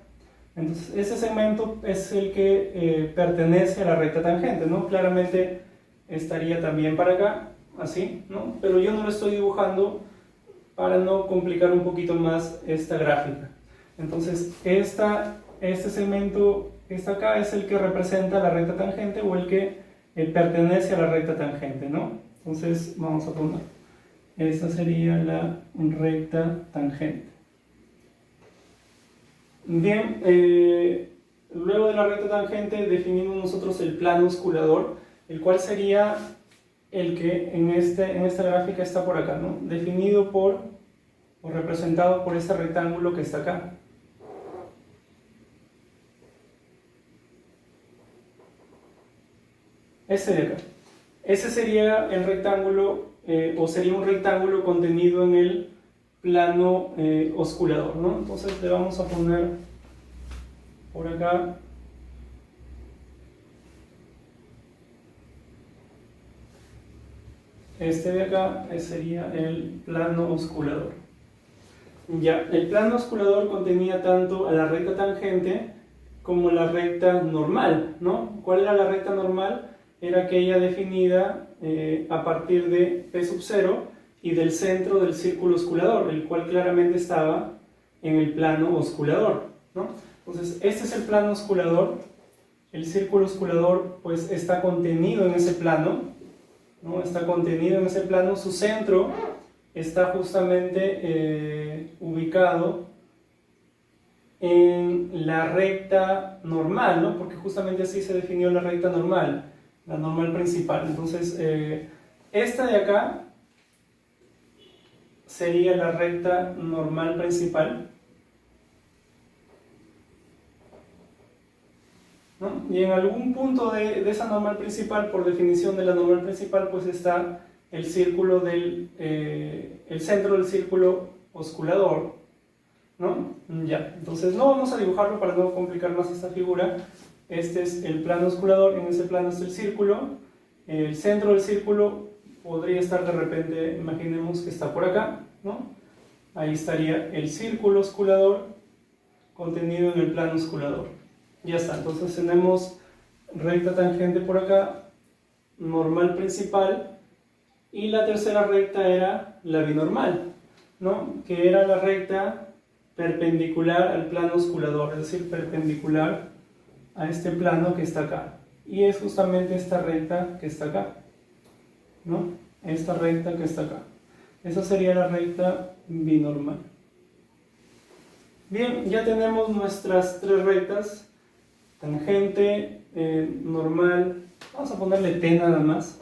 Entonces, ese segmento es el que pertenece a la recta tangente, ¿no? Claramente estaría también para acá, así, ¿no? Pero yo no lo estoy dibujando para no complicar un poquito más esta gráfica. Entonces, este segmento que está acá es el que representa la recta tangente o el que pertenece a la recta tangente, ¿no? Entonces, vamos a poner, esta sería la recta tangente. Bien, luego de la recta tangente definimos nosotros el plano osculador, el cual sería el que en esta gráfica está por acá, ¿no? Definido o representado por este rectángulo que está acá. Este de acá. Ese sería el rectángulo, o sería un rectángulo contenido en el plano osculador, ¿no? Entonces le vamos a poner por acá este de acá, sería el plano osculador. Ya, el plano osculador contenía tanto a la recta tangente como la recta normal, ¿no? ¿Cuál era la recta normal? Era aquella definida a partir de P sub 0 y del centro del círculo osculador, el cual claramente estaba en el plano osculador, ¿no? Entonces, este es el plano osculador. El círculo osculador pues está contenido en ese plano, ¿no? Está contenido en ese plano. Su centro está justamente ubicado en la recta normal, ¿no? Porque justamente así se definió la recta normal, la normal principal. Entonces, esta de acá sería la recta normal principal, ¿no? Y en algún punto de esa normal principal, por definición de la normal principal, pues está el círculo el centro del círculo osculador, ¿no? Ya, entonces no vamos a dibujarlo para no complicar más esta figura. Este es el plano osculador, en ese plano está el círculo, el centro del círculo podría estar de repente, imaginemos que está por acá, ¿no? Ahí estaría el círculo osculador contenido en el plano osculador. Ya está, entonces tenemos recta tangente por acá, normal principal, y la tercera recta era la binormal, ¿no? Que era la recta perpendicular al plano osculador, es decir, perpendicular a este plano que está acá. Y es justamente esta recta que está acá, ¿no? Esta recta que está acá. Esa sería la recta binormal. Bien, ya tenemos nuestras tres rectas, tangente, normal, vamos a ponerle T nada más,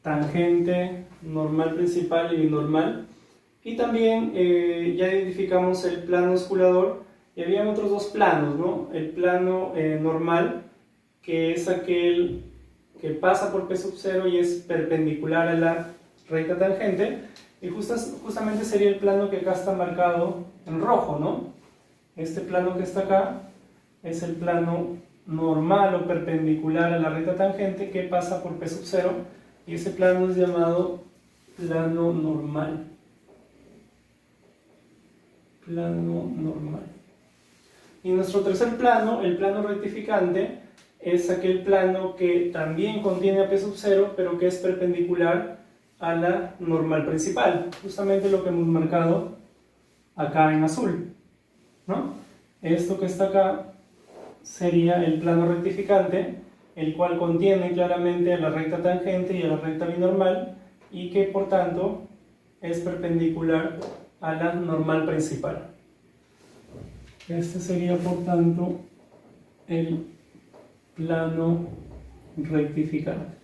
tangente, normal principal y binormal. Y también ya identificamos el plano osculador y había otros dos planos, ¿no? El plano normal, que es aquel que pasa por P sub 0 y es perpendicular a la recta tangente, y justamente sería el plano que acá está marcado en rojo, ¿no? Este plano que está acá es el plano normal o perpendicular a la recta tangente que pasa por P sub 0, y ese plano es llamado plano normal. Plano normal. Y nuestro tercer plano, el plano rectificante, es aquel plano que también contiene a P sub 0, pero que es perpendicular a la normal principal. Justamente lo que hemos marcado acá en azul, ¿no? Esto que está acá sería el plano rectificante, el cual contiene claramente a la recta tangente y a la recta binormal, y que por tanto es perpendicular a la normal principal. Este sería por tanto el plano rectificante.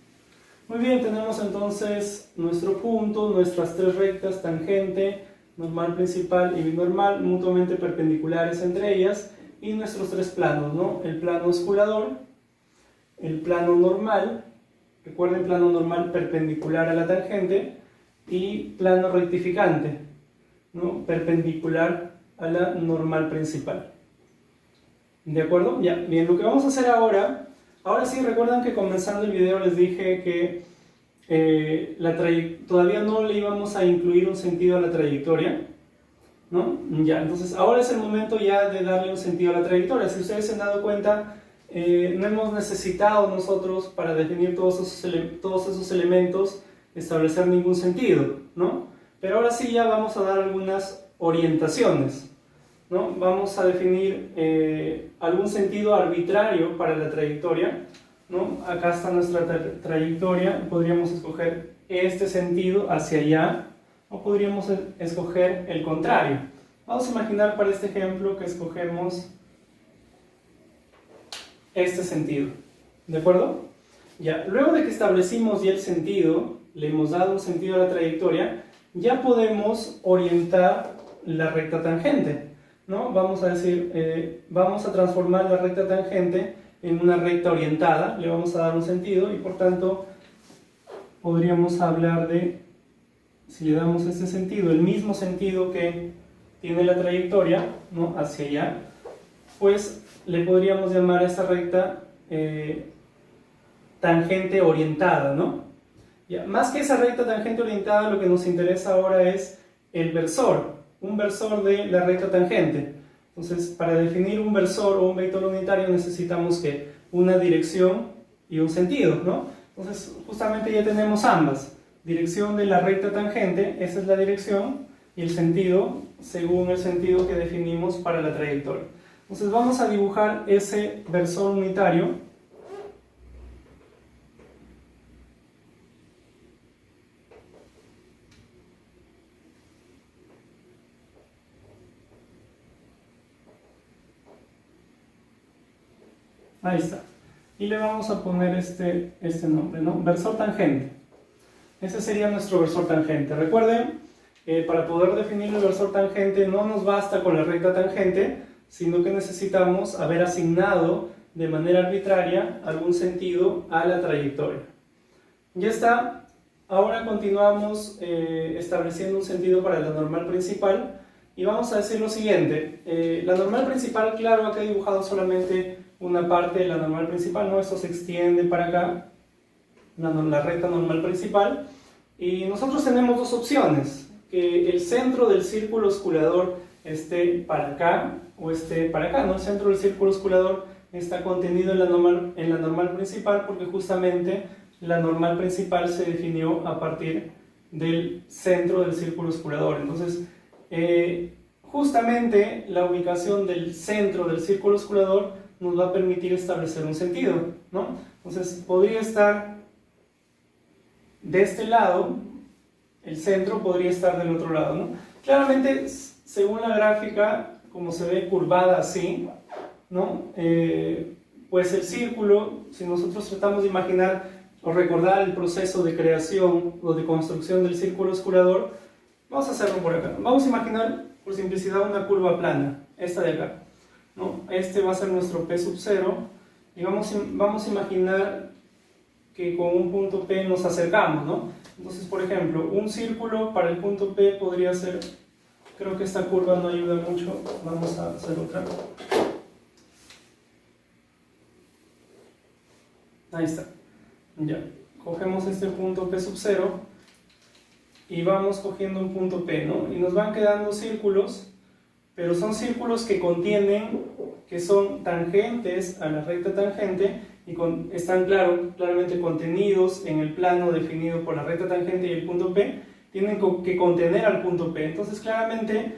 Muy bien, tenemos entonces nuestro punto, nuestras tres rectas, tangente, normal principal y binormal, mutuamente perpendiculares entre ellas, y nuestros tres planos, ¿no? El plano osculador, el plano normal, recuerden, plano normal perpendicular a la tangente, y plano rectificante, ¿no? Perpendicular a la normal principal. ¿De acuerdo? Ya, bien, lo que vamos a hacer ahora sí, recuerdan que comenzando el video les dije que todavía no le íbamos a incluir un sentido a la trayectoria, ¿no? Ya, entonces ahora es el momento ya de darle un sentido a la trayectoria. Si ustedes se han dado cuenta, no hemos necesitado nosotros para definir todos esos elementos establecer ningún sentido, ¿no? Pero ahora sí ya vamos a dar algunas orientaciones, ¿no? Vamos a definir algún sentido arbitrario para la trayectoria, ¿no? Acá está nuestra trayectoria, podríamos escoger este sentido hacia allá, o podríamos escoger el contrario. Vamos a imaginar para este ejemplo que escogemos este sentido, ¿de acuerdo? Ya, luego de que establecimos ya el sentido, le hemos dado un sentido a la trayectoria, ya podemos orientar la recta tangente, ¿no? Vamos a decir, vamos a transformar la recta tangente en una recta orientada, le vamos a dar un sentido, y por tanto podríamos hablar de, si le damos este sentido, el mismo sentido que tiene la trayectoria, ¿no? Hacia allá, pues le podríamos llamar a esta recta tangente orientada, ¿no? Ya, más que esa recta tangente orientada, lo que nos interesa ahora es el versor, un versor de la recta tangente. Entonces, para definir un versor o un vector unitario necesitamos que una dirección y un sentido, ¿no? Entonces, justamente ya tenemos ambas. Dirección de la recta tangente, esa es la dirección, y el sentido, según el sentido que definimos para la trayectoria. Entonces, vamos a dibujar ese versor unitario. Ahí está. Y le vamos a poner este nombre, ¿no? Versor tangente. Ese sería nuestro versor tangente. Recuerden, para poder definir el versor tangente no nos basta con la recta tangente, sino que necesitamos haber asignado de manera arbitraria algún sentido a la trayectoria. Ya está. Ahora continuamos estableciendo un sentido para la normal principal, y vamos a decir lo siguiente. La normal principal, claro, acá he dibujado solamente una parte de la normal principal, ¿no? Esto se extiende para acá, la recta normal principal, y nosotros tenemos dos opciones: que el centro del círculo osculador esté para acá o esté para acá, ¿no? El centro del círculo osculador está contenido en la normal principal, porque justamente la normal principal se definió a partir del centro del círculo osculador. Entonces, justamente la ubicación del centro del círculo osculador nos va a permitir establecer un sentido, ¿no? Entonces, podría estar de este lado, el centro podría estar del otro lado, ¿no? Claramente, según la gráfica, como se ve curvada así, ¿no? Pues el círculo, si nosotros tratamos de imaginar o recordar el proceso de creación o de construcción del círculo osculador, vamos a hacerlo por acá. Vamos a imaginar, por simplicidad, una curva plana, esta de acá, ¿no? Este va a ser nuestro P sub 0, y vamos a imaginar que con un punto P nos acercamos, ¿no? Entonces, por ejemplo, un círculo para el punto P podría ser, creo que esta curva no ayuda mucho, vamos a hacer otra. Ahí está. Ya, cogemos este punto P sub 0 y vamos cogiendo un punto P, ¿no? Y nos van quedando círculos, pero son círculos que que son tangentes a la recta tangente y están claramente contenidos en el plano definido por la recta tangente y el punto P, tienen que contener al punto P. Entonces, claramente,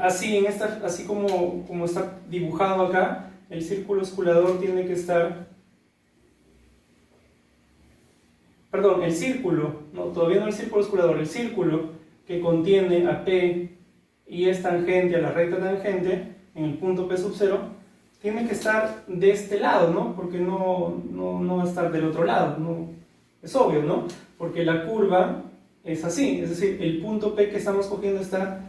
así como está dibujado acá, el círculo osculador tiene que estar... Perdón, el círculo, no, todavía no el círculo osculador, el círculo que contiene a P y es tangente a la recta tangente en el punto P sub 0, tiene que estar de este lado, ¿no? Porque no va a estar del otro lado, ¿no? Es obvio, ¿no? Porque la curva es así, es decir, el punto P que estamos cogiendo está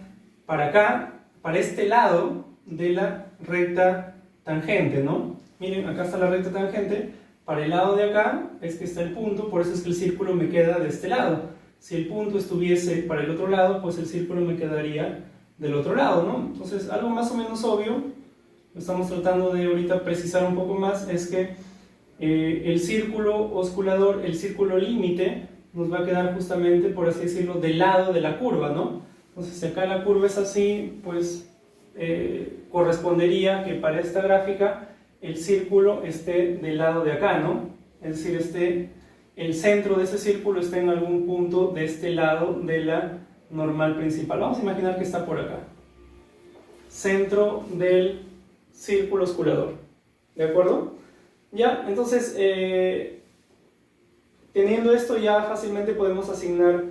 para acá, para este lado de la recta tangente, ¿no? Miren, acá está la recta tangente. Para el lado de acá es que está el punto, por eso es que el círculo me queda de este lado. Si el punto estuviese para el otro lado, pues el círculo me quedaría del otro lado, ¿no? Entonces, algo más o menos obvio, lo estamos tratando de ahorita precisar un poco más, es que el círculo osculador, el círculo límite, nos va a quedar justamente, por así decirlo, del lado de la curva, ¿no? Entonces, si acá la curva es así, pues correspondería que para esta gráfica el círculo esté del lado de acá, ¿no? Es decir, el centro de ese círculo esté en algún punto de este lado de la normal principal. Vamos a imaginar que está por acá. Centro del círculo osculador. ¿De acuerdo? Ya, entonces, teniendo esto ya fácilmente podemos asignar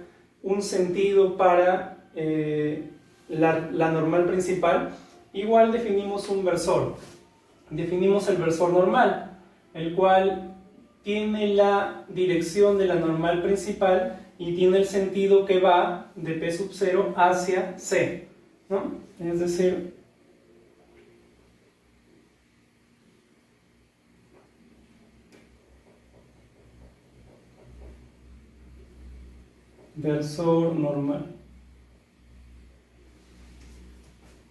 un sentido para la normal principal. Igual definimos un versor. Definimos el versor normal, el cual tiene la dirección de la normal principal y tiene el sentido que va de P sub 0 hacia C, ¿no? Es decir, versor normal.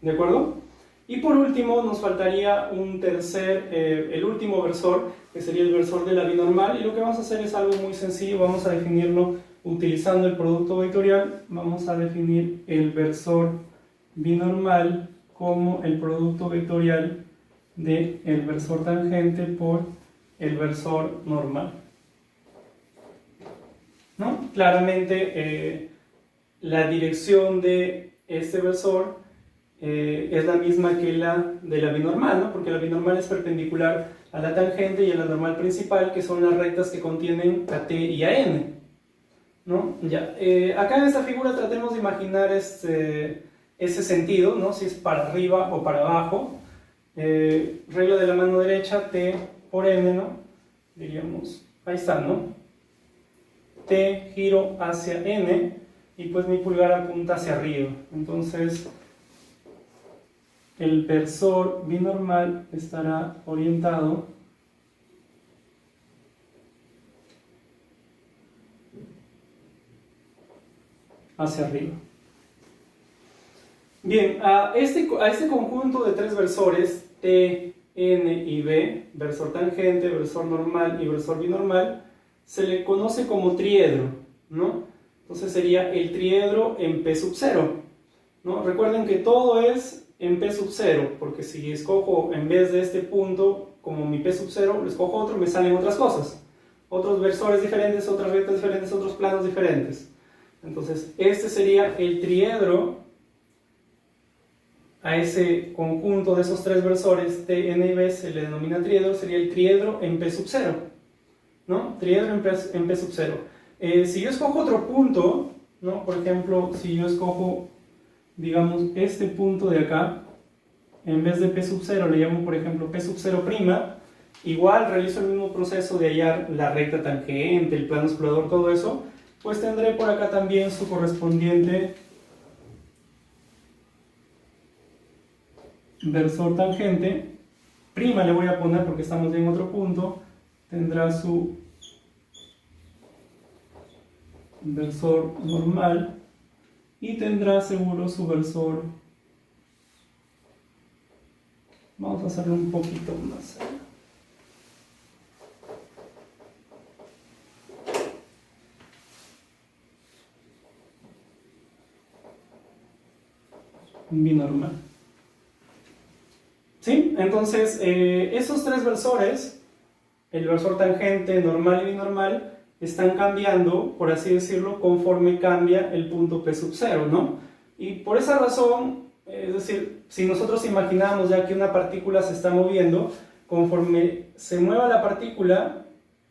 ¿De acuerdo? Y por último nos faltaría el último versor, que sería el versor de la binormal, y lo que vamos a hacer es algo muy sencillo, vamos a definirlo utilizando el producto vectorial. Vamos a definir el versor binormal como el producto vectorial del versor tangente por el versor normal, ¿no? Claramente la dirección de este versor es la misma que la de la binormal, ¿no? Porque la binormal es perpendicular a la tangente y a la normal principal, que son las rectas que contienen a t y a n, ¿no? Ya. Acá en esta figura tratemos de imaginar ese sentido, ¿no? Si es para arriba o para abajo. Regla de la mano derecha, t por n, ¿no? Diríamos, ahí está, ¿no? T giro hacia n y pues mi pulgar apunta hacia arriba. Entonces, el versor binormal estará orientado hacia arriba. Bien, a este conjunto de tres versores, T, N y B, versor tangente, versor normal y versor binormal, se le conoce como triedro, ¿no? Entonces sería el triedro en P sub 0, ¿no? Recuerden que todo es en P sub 0, porque si escojo en vez de este punto como mi P sub 0, lo escojo otro, me salen otras cosas. Otros versores diferentes, otras rectas diferentes, otros planos diferentes. Entonces, este sería el triedro a ese conjunto de esos tres versores T, N y B se le denomina triedro, sería el triedro en P sub 0, ¿no? Triedro en P sub 0. Si yo escojo otro punto, ¿no? Por ejemplo, si yo escojo, digamos, este punto de acá, en vez de P sub 0 le llamo, por ejemplo, P sub 0', igual realizo el mismo proceso de hallar la recta tangente, el plano explorador, todo eso, pues tendré por acá también su correspondiente versor tangente, prima le voy a poner porque estamos en otro punto, tendrá su versor normal y tendrá seguro su versor, vamos a hacerlo un poquito más allá. Binormal. ¿Sí? Entonces, esos tres versores, el versor tangente, normal y binormal, están cambiando, por así decirlo, conforme cambia el punto P sub 0, ¿no? Y por esa razón, es decir, si nosotros imaginamos ya que una partícula se está moviendo, conforme se mueva la partícula,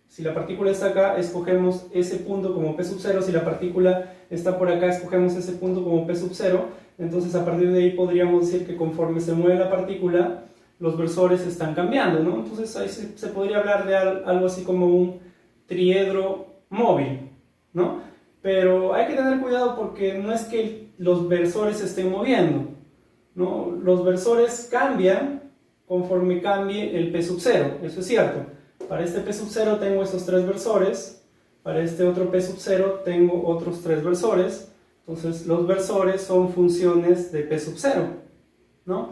si la partícula está acá, escogemos ese punto como P sub 0, si la partícula está por acá, escogemos ese punto como P sub 0, entonces a partir de ahí podríamos decir que conforme se mueve la partícula, los versores están cambiando, ¿no? Entonces ahí se podría hablar de algo así como un triedro móvil, ¿no? Pero hay que tener cuidado porque no es que los versores se estén moviendo, ¿no? Los versores cambian conforme cambie el P sub 0, eso es cierto. Para este P sub 0 tengo estos tres versores, para este otro P sub 0 tengo otros tres versores, entonces los versores son funciones de P sub 0, ¿no?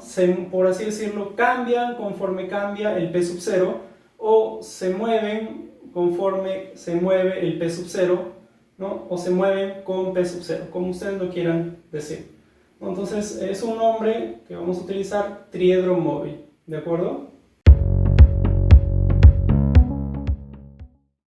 Por así decirlo, cambian conforme cambia el P sub 0 o se mueven conforme se mueve el P sub 0, ¿no? O se mueven con P sub 0, como ustedes lo quieran decir. Entonces es un nombre que vamos a utilizar, triedro móvil, ¿de acuerdo?